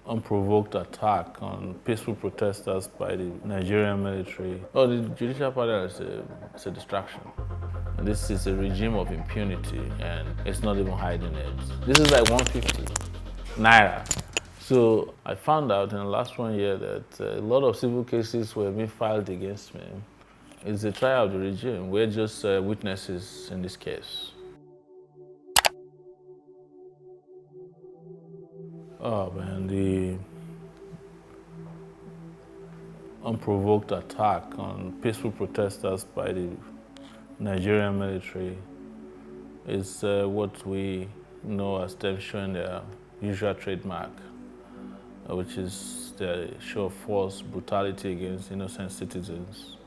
unprovoked attack on peaceful protesters by the Nigerian military. Oh, the judicial panel is a distraction. This is a regime of impunity and it's not even hiding it. This is like 150 naira. So I found out in the last 1 year that a lot of civil cases were being filed against me. It's a trial of the regime. We're just witnesses in this case. Oh man, the unprovoked attack on peaceful protesters by the Nigerian military is what we know as them showing their usual trademark, which is the show of force, brutality against innocent citizens.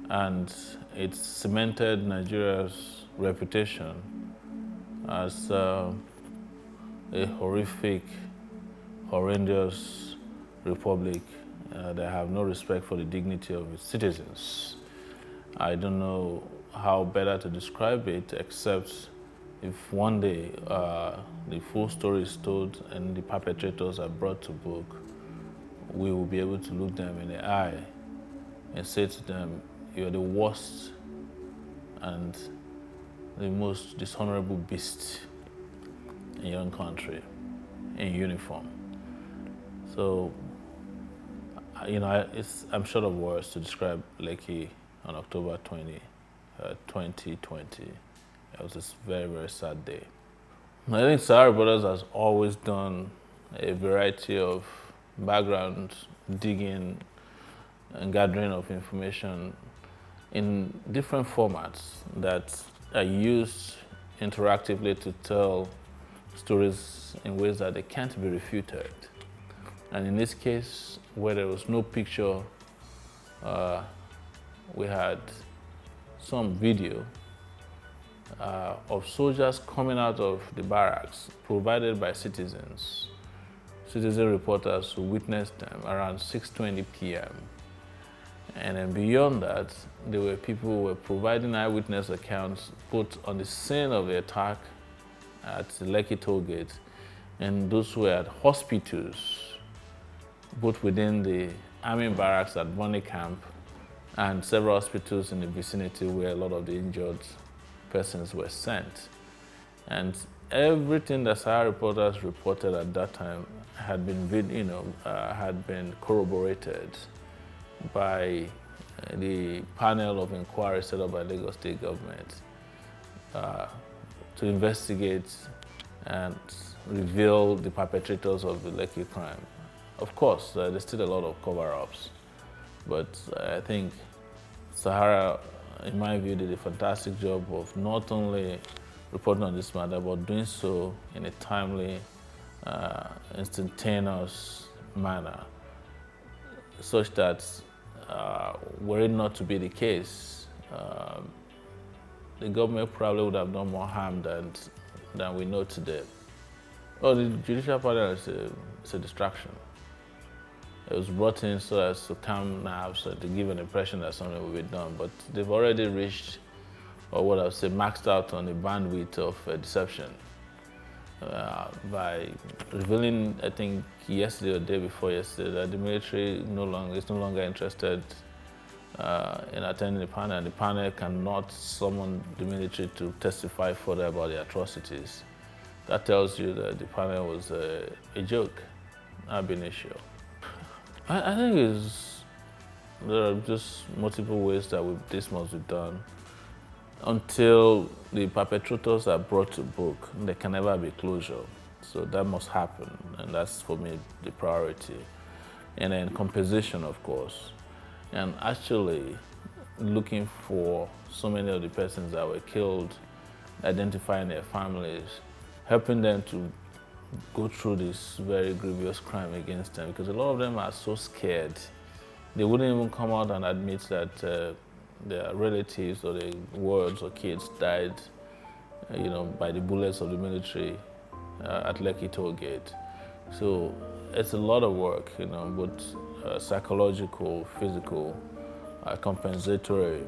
And it cemented Nigeria's reputation as a horrific, horrendous republic that have no respect for the dignity of its citizens. I don't know how better to describe it except if one day the full story is told and the perpetrators are brought to book, we will be able to look them in the eye and say to them, you're the worst and the most dishonorable beast in your own country, in uniform. So, I'm short of words to describe Lekki on October 20, 2020. It was a very, very sad day. I think Sowore Brothers has always done a variety of background digging and gathering of information in different formats that are used interactively to tell stories in ways that they can't be refuted. And in this case, where there was no picture, we had some video of soldiers coming out of the barracks provided by citizen reporters who witnessed them around 6:20 p.m. And then beyond that, there were people who were providing eyewitness accounts put on the scene of the attack at the Lekki toll gate, and those who were at hospitals, both within the army barracks at Bonny Camp and several hospitals in the vicinity where a lot of the injured persons were sent. And everything that Sowore reporters reported at that time had been corroborated by the panel of inquiry set up by Lagos State government to investigate and reveal the perpetrators of the Lekki crime. Of course, there's still a lot of cover-ups, but I think Sowore, in my view, did a fantastic job of not only reporting on this matter, but doing so in a timely, instantaneous manner, such that were it not to be the case, the government probably would have done more harm than we know today. Oh, the judicial panel is a distraction. It was brought in so as to calm nerves, so to give an impression that something will be done, but they've already reached, or what I would say, maxed out on the bandwidth of deception by revealing, I think yesterday or the day before yesterday, that the military is no longer interested in attending the panel, and the panel cannot summon the military to testify further about the atrocities. That tells you that the panel was a joke, ab initio. I think there are just multiple ways that this must be done. Until the perpetrators are brought to book, there can never be closure. So that must happen, and that's for me the priority. And then compensation, of course. And actually looking for so many of the persons that were killed, identifying their families, helping them to go through this very grievous crime against them, because a lot of them are so scared. They wouldn't even come out and admit that their relatives or their wards or kids died, by the bullets of the military at Lekki toll gate. So it's a lot of work, both psychological, physical, compensatory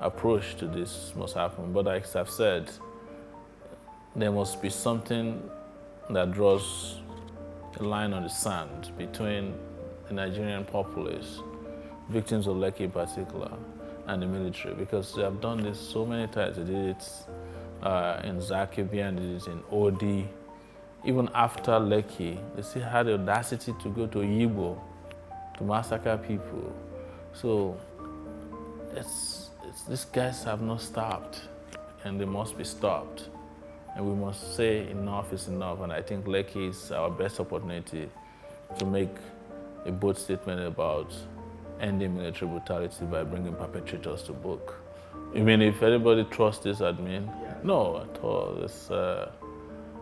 approach to this must happen. But like I've said, there must be something that draws a line on the sand between the Nigerian populace, victims of Lekki in particular, and the military, because they have done this so many times. They did it in Zakibian, they did it in Odi. Even after Lekki, they still had the audacity to go to Yibo to massacre people. So these guys have not stopped, and they must be stopped. And we must say enough is enough. And I think Lekki is our best opportunity to make a bold statement about ending military brutality by bringing perpetrators to book. I mean, if anybody trusts this admin, no, at all.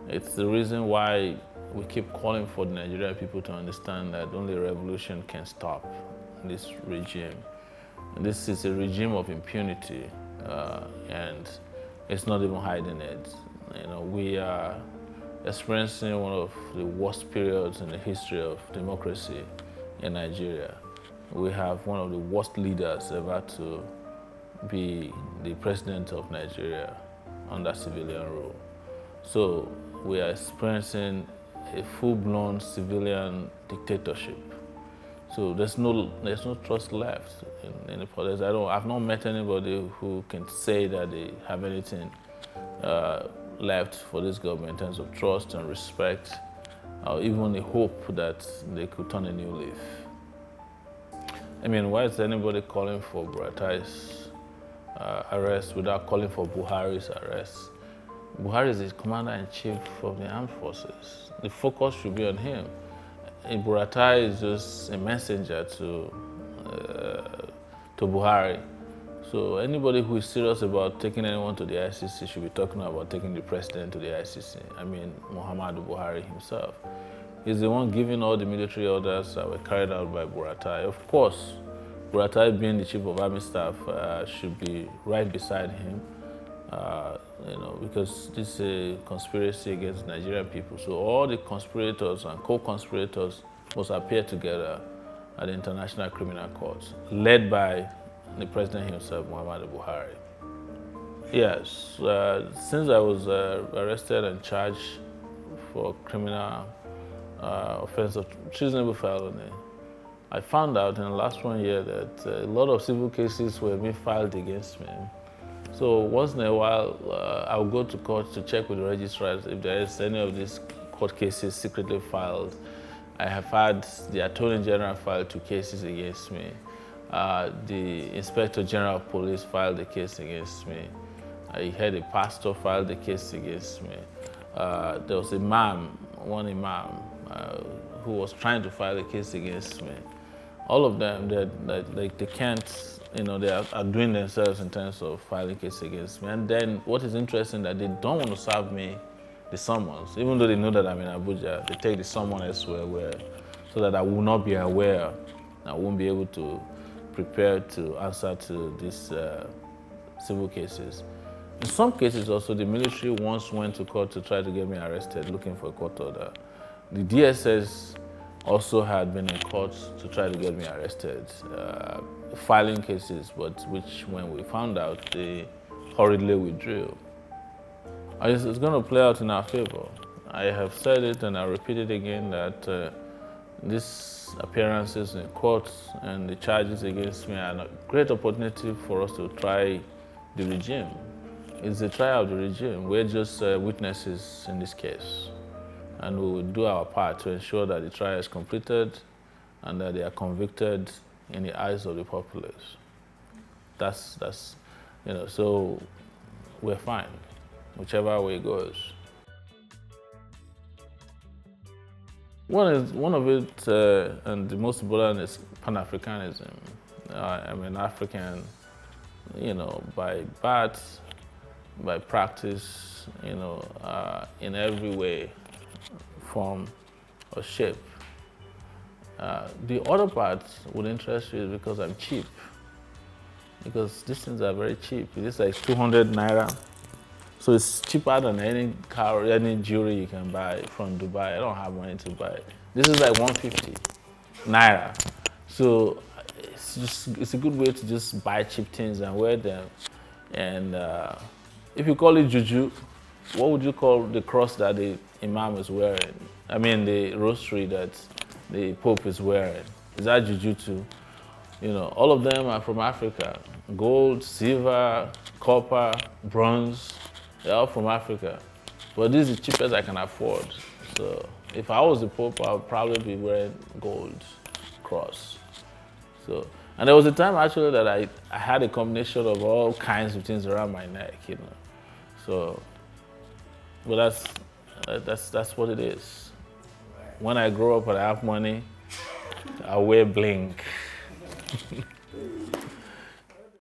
It's the reason why we keep calling for the Nigerian people to understand that only revolution can stop this regime. And this is a regime of impunity, and it's not even hiding it. You know, we are experiencing one of the worst periods in the history of democracy in Nigeria. We have one of the worst leaders ever to be the president of Nigeria under civilian rule. So we are experiencing a full-blown civilian dictatorship. So there's no trust left in the politics. I've not met anybody who can say that they have anything left for this government in terms of trust and respect, or even a hope that they could turn a new leaf. I mean, why is anybody calling for Buratai's arrest without calling for Buhari's arrest? Buhari is the commander-in-chief of the armed forces. The focus should be on him. Buratai is just a messenger to Buhari. So anybody who is serious about taking anyone to the ICC should be talking about taking the president to the ICC. I mean, Muhammadu Buhari himself. He's the one giving all the military orders that were carried out by Buratai. Of course, Buratai, being the chief of army staff, should be right beside him. You know, because this is a conspiracy against Nigerian people. So all the conspirators and co-conspirators must appear together at the International Criminal Court, led by the president himself, Muhammadu Buhari. Yes, since I was arrested and charged for criminal offense of treasonable felony, I found out in the last 1 year that a lot of civil cases were being filed against me. So once in a while, I'll go to court to check with the registrars if there is any of these court cases secretly filed. I have had the Attorney General file 2 cases against me. The Inspector General of Police filed a case against me. I had a pastor filed a case against me. There was one imam, who was trying to file a case against me. All of them, they can't, you know, they are doing themselves in terms of filing cases against me. And then what is interesting that they don't want to serve me the summons, even though they know that I'm in Abuja. They take the summons elsewhere so that I will not be aware. I won't be able to prepare to answer to these civil cases. In some cases also, the military once went to court to try to get me arrested, looking for a court order. The DSS also had been in court to try to get me arrested, filing cases, but which when we found out, they hurriedly withdrew. It's going to play out in our favor. I have said it and I'll repeat it again that these appearances in court and the charges against me are a great opportunity for us to try the regime. It's a trial of the regime. We're just witnesses in this case. And we will do our part to ensure that the trial is completed and that they are convicted in the eyes of the populace. That's you know, so we're fine, whichever way it goes. One of it, and the most important, is Pan-Africanism. I'm an African, you know, by birth, by practice, you know, in every way, form, or shape. The other part would interest you is because I'm cheap. Because these things are very cheap. This is like 200 naira. So it's cheaper than any car, any jewelry you can buy from Dubai. I don't have money to buy it. This is like 150 naira. So it's a good way to just buy cheap things and wear them. And if you call it juju, what would you call the cross that the imam is wearing? I mean, the rosary that the Pope is wearing. Is that jujutsu? All of them are from Africa. Gold, silver, copper, bronze, they're all from Africa. But this is the cheapest I can afford. So if I was the Pope, I would probably be wearing gold cross. So, and there was a time actually that I had a combination of all kinds of things around my neck, So, but that's what it is. When I grow up and I have money, I'll wear bling.